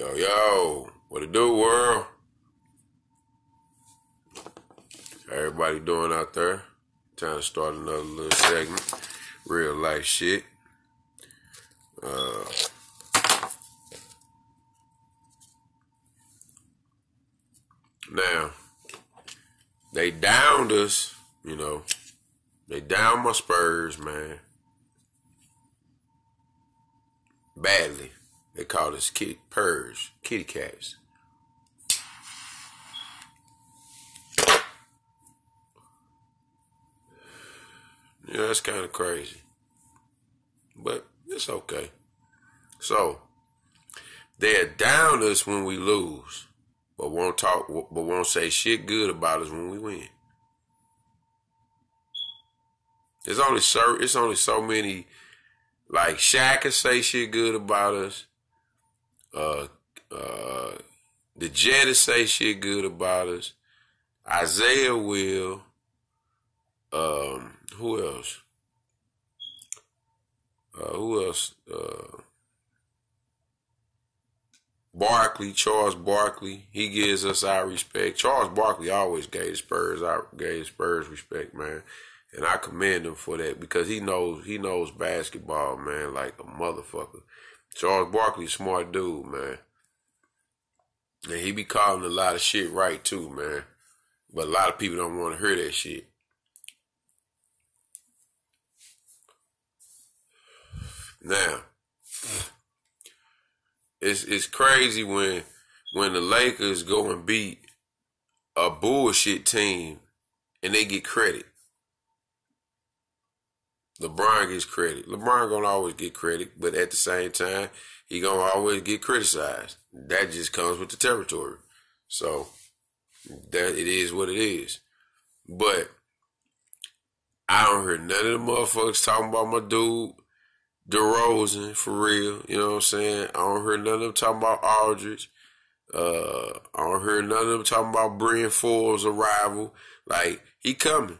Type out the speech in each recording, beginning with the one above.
Yo, yo, what it do, world? Everybody doing out there? Trying to start another little segment. Real life shit. Now, they downed us, They downed my Spurs, man. Badly. They called us kitty cats. Yeah, that's kind of crazy. But it's okay. So, they're down us when we lose, but won't say shit good about us when we win. It's only so many, like Shyt can say shit good about us. The Jettis say shit good about us. Isaiah will. Who else? Charles Barkley. He gives us our respect. Charles Barkley always gave Spurs respect, man. And I commend him for that because he knows basketball, man, like a motherfucker. Charles Barkley, smart dude, man. And he be calling a lot of shit right too, man. But a lot of people don't want to hear that shit. Now, it's crazy when the Lakers go and beat a bullshit team and they get credit. LeBron gets credit. LeBron gonna always get credit, but at the same time, he gonna always get criticized. That just comes with the territory. So that it is what it is. But I don't hear none of the motherfuckers talking about my dude DeRozan for real. You know what I'm saying? I don't hear none of them talking about Aldridge. I don't hear none of them talking about Brian Forbes' arrival. Like, he coming.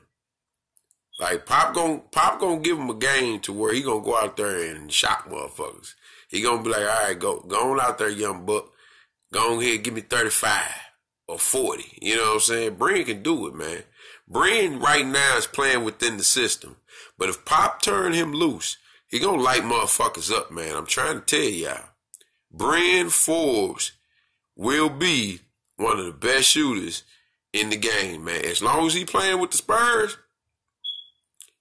Like, Pop gonna give him a game to where he gonna go out there and shock motherfuckers. He gonna be like, all right, go on out there, young buck. Go on here, give me 35 or 40. You know what I'm saying? Brian can do it, man. Brian right now is playing within the system. But if Pop turn him loose, he gonna light motherfuckers up, man. I'm trying to tell y'all. Brian Forbes will be one of the best shooters in the game, man. As long as he playing with the Spurs,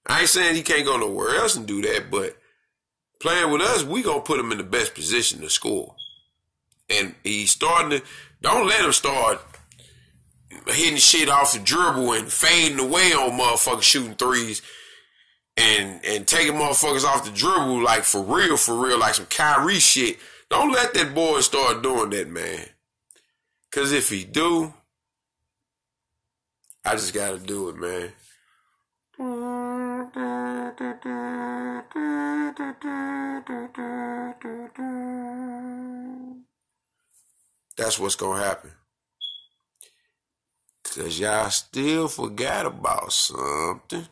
I ain't saying he can't go nowhere else and do that, but playing with us, we gonna put him in the best position to score. And he's starting to, don't let him start hitting shit off the dribble and fading away on motherfuckers shooting threes and taking motherfuckers off the dribble like for real, like some Kyrie shit. Don't let that boy start doing that, man. Cause if he do, I just gotta do it, man. That's what's gonna happen. Cause y'all still forgot about something.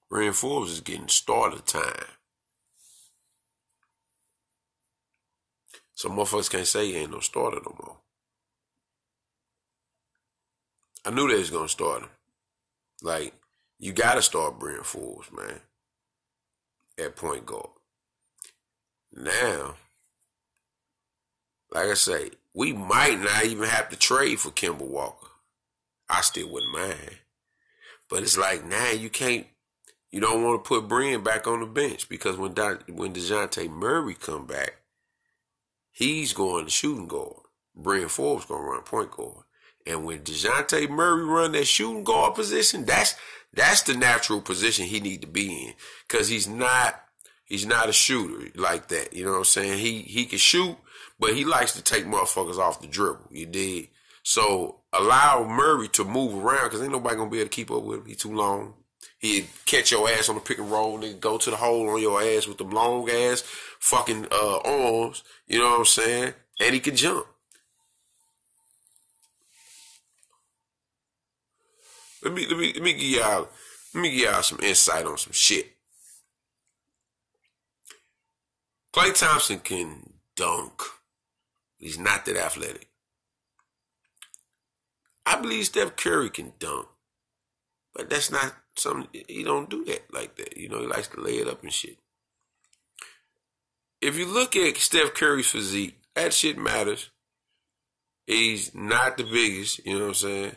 Brian Forbes is getting started time. Some motherfuckers can't say he ain't no starter no more. I knew they was gonna start him. Like, you gotta start Brian Forbes, man, at point guard. Now, like I say, we might not even have to trade for Kemba Walker. I still wouldn't mind. But it's like, now you don't want to put Brian back on the bench because when DeJounte Murray come back, he's going to shooting guard. Brian Forbes going to run point guard. And when DeJounte Murray run that shooting guard position, that's the natural position he need to be in. Because he's not a shooter like that. You know what I'm saying? He can shoot, but he likes to take motherfuckers off the dribble. You dig? So allow Murray to move around because ain't nobody going to be able to keep up with him. He too long. He'd catch your ass on the pick and roll and then go to the hole on your ass with them long ass fucking arms. You know what I'm saying? And he can jump. Let me give y'all Let me give y'all some insight on some shit. Klay Thompson can dunk. He's not that athletic. I believe Steph Curry can dunk. But that's not something, he don't do that like that. You know, he likes to lay it up and shit. If you look at Steph Curry's physique, that shit matters. He's not the biggest, you know what I'm saying?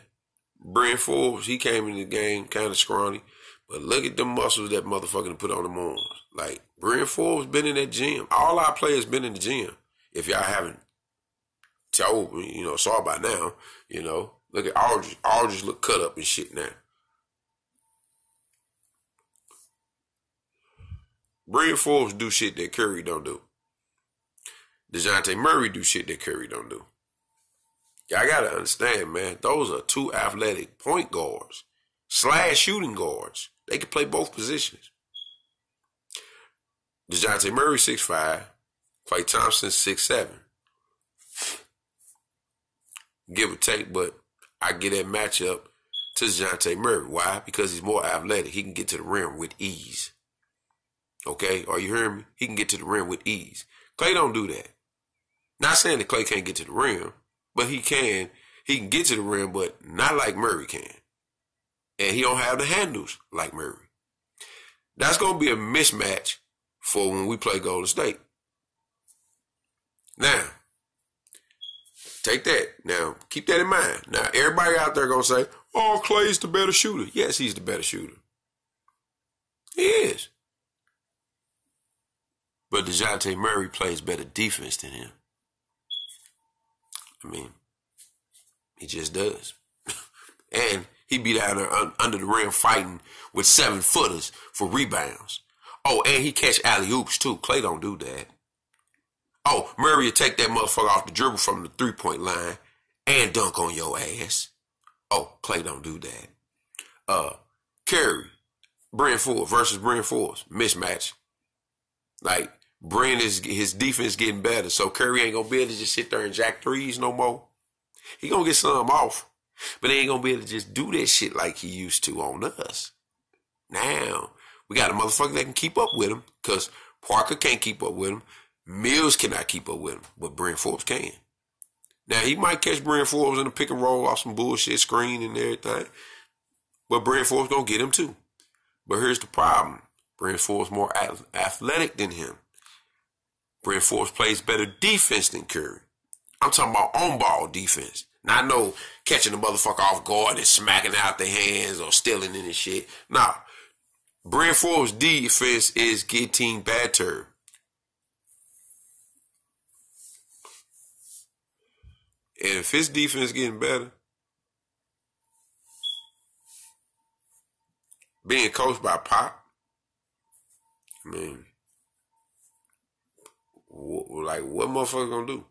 Bryn Forbes, he came in the game kind of scrawny. But look at the muscles that motherfucker put on them arms. Like, Bryn Forbes been in that gym. All our players been in the gym. If y'all haven't told me, you know, saw by now, you know. Look at Aldridge. Aldridge look cut up and shit now. Bryn Forbes do shit that Curry don't do. DeJounte Murray do shit that Curry don't do. Y'all gotta understand, man. Those are two athletic point guards / shooting guards. They can play both positions. DeJounte Murray 6'5", Klay Thompson 6'7". Give or take, but I get that matchup to DeJounte Murray. Why? Because he's more athletic. He can get to the rim with ease. Okay? Are you hearing me? He can get to the rim with ease. Klay don't do that. Not saying that Klay can't get to the rim, but he can. He can get to the rim, but not like Murray can. And he don't have the handles like Murray. That's going to be a mismatch for when we play Golden State. Now, take that. Now, keep that in mind. Now, everybody out there going to say, oh, Klay's the better shooter. Yes, he's the better shooter. He is. But DeJounte Murray plays better defense than him. I mean, he just does. And he be down there under the rim fighting with 7-footers for rebounds. Oh, and he catch alley-oops too. Klay don't do that. Oh, Murray will take that motherfucker off the dribble from the three-point line and dunk on your ass. Oh, Klay don't do that. Curry, Bryn Forbes versus Bryn Forbes. Mismatch. Like, Bryn is his defense getting better, so Curry ain't gonna be able to just sit there and jack threes no more. He gonna get some off, but he ain't gonna be able to just do that shit like he used to on us. Now, we got a motherfucker that can keep up with him, because Parker can't keep up with him. Mills cannot keep up with him, but Bryn Forbes can. Now, he might catch Bryn Forbes in a pick and roll off some bullshit screen and everything, but Bryn Forbes gonna get him too. But here's the problem. Bryn Forbes more athletic than him. Bryn Forbes plays better defense than Curry. I'm talking about on-ball defense. Not no catching the motherfucker off guard and smacking out their hands or stealing in and shit. Nah. Bryn Forbes' defense is getting better. And if his defense getting better, being coached by Pop, I mean, like, what motherfuckers gonna do?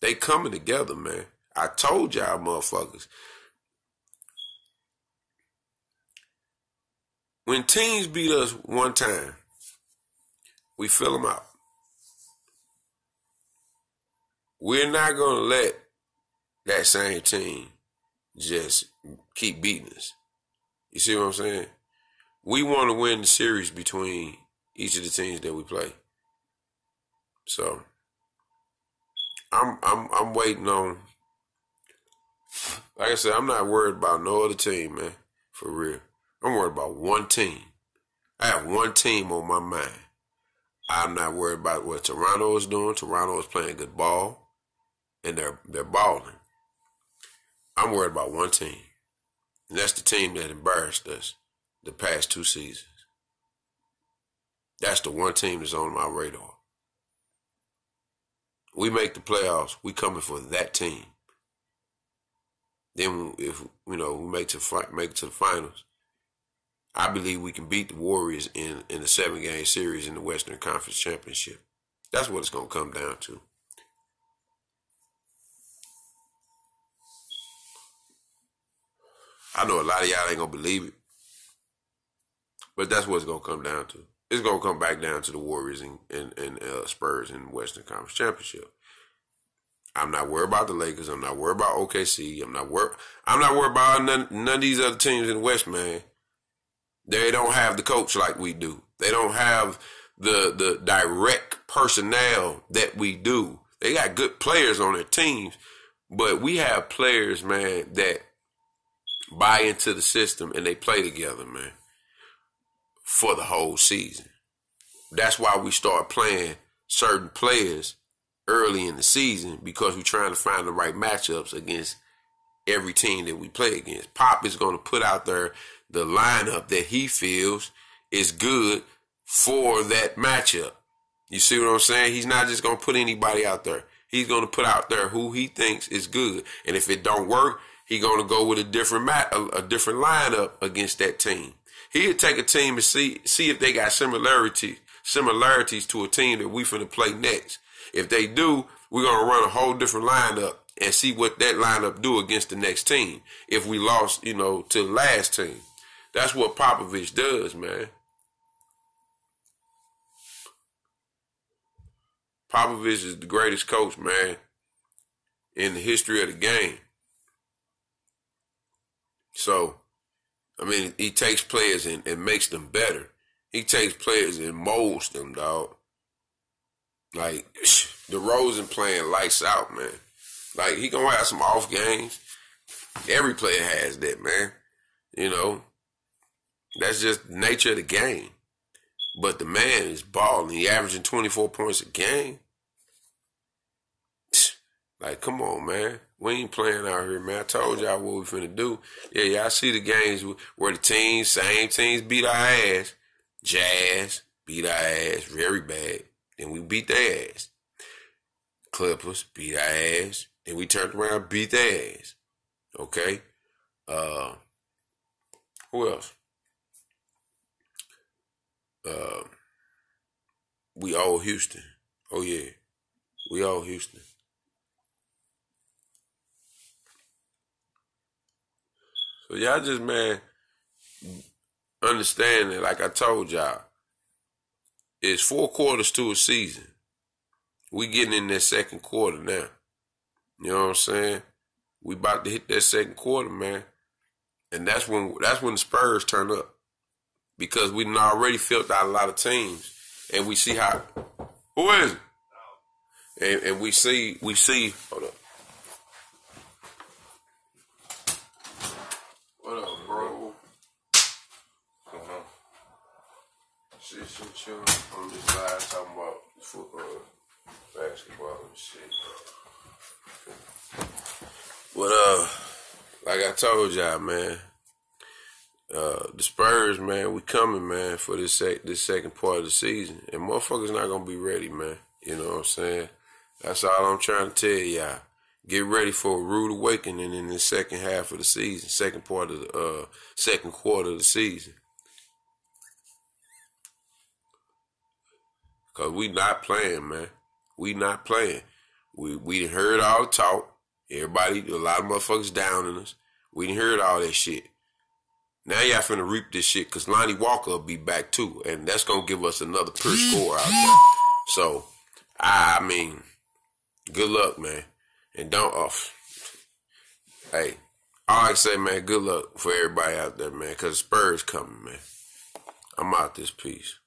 They coming together, man. I told y'all motherfuckers. When teams beat us one time, we fill them out. We're not gonna let that same team just keep beating us. You see what I'm saying? We want to win the series between each of the teams that we play. So I'm waiting on. Like I said, I'm not worried about no other team, man. For real, I'm worried about one team. I have one team on my mind. I'm not worried about what Toronto is doing. Toronto is playing good ball, and they're balling. I'm worried about one team, and that's the team that embarrassed us the past 2 seasons. That's the one team that's on my radar. We make the playoffs, we coming for that team. Then if we make it to the finals, I believe we can beat the Warriors in a 7-game series in the Western Conference Championship. That's what it's gonna come down to. I know a lot of y'all ain't gonna believe it, but that's what it's gonna come down to. It's gonna come back down to the Warriors and Spurs in the Western Conference Championship. I'm not worried about the Lakers. I'm not worried about OKC. I'm not worried about none of these other teams in the West, man. They don't have the coach like we do. They don't have the direct personnel that we do. They got good players on their teams, but we have players, man, that buy into the system and they play together, man, for the whole season. That's why we start playing certain players early in the season, because we're trying to find the right matchups against every team that we play against. Pop is going to put out there the lineup that he feels is good for that matchup. You see what I'm saying? He's not just going to put anybody out there. He's going to put out there who he thinks is good. And if it don't work, he's going to go with a different lineup against that team. He'll take a team and see if they got similarities to a team that we finna play next. If they do, we're going to run a whole different lineup and see what that lineup do against the next team. If we lost, to the last team. That's what Popovich does, man. Popovich is the greatest coach, man, in the history of the game. So, he takes players and makes them better. He takes players and molds them, dog. Like, DeRozan playing lights out, man. Like, he gonna have some off games. Every player has that, man. That's just the nature of the game. But the man is balling. He averaging 24 points a game. Like, come on, man. We ain't playing out here, man. I told y'all what we finna do. Yeah, y'all see the games where the same teams beat our ass. Jazz beat our ass very bad. Then we beat their ass. Clippers beat our ass. Then we turned around and beat their ass. Okay? Who else? We owe Houston. Oh, yeah. We owe Houston. So y'all just, man, understand that, like I told y'all, it's 4 quarters to a season. We getting in that second quarter now. You know what I'm saying? We about to hit that second quarter, man. And that's when the Spurs turn up. Because we done already filled out a lot of teams. And we see how, who is it? And we see, hold up. What up, bro? Shit, chill on this live talking about football, basketball and shit. But like I told y'all, man, the Spurs, man, we coming, man, for this second part of the season, and motherfuckers not gonna be ready, man. You know what I'm saying? That's all I'm trying to tell y'all. Get ready for a rude awakening in the second half of the season, second quarter of the season. Cause we not playing, man. We not playing. We done heard all the talk. Everybody, a lot of motherfuckers down on us. We done heard all that shit. Now y'all finna reap this shit, cause Lonnie Walker will be back too, and that's gonna give us another pure score out there. So, I mean, good luck, man. And don't hey, all I can say, man, good luck for everybody out there, man, cause Spurs coming, man. I'm out this piece.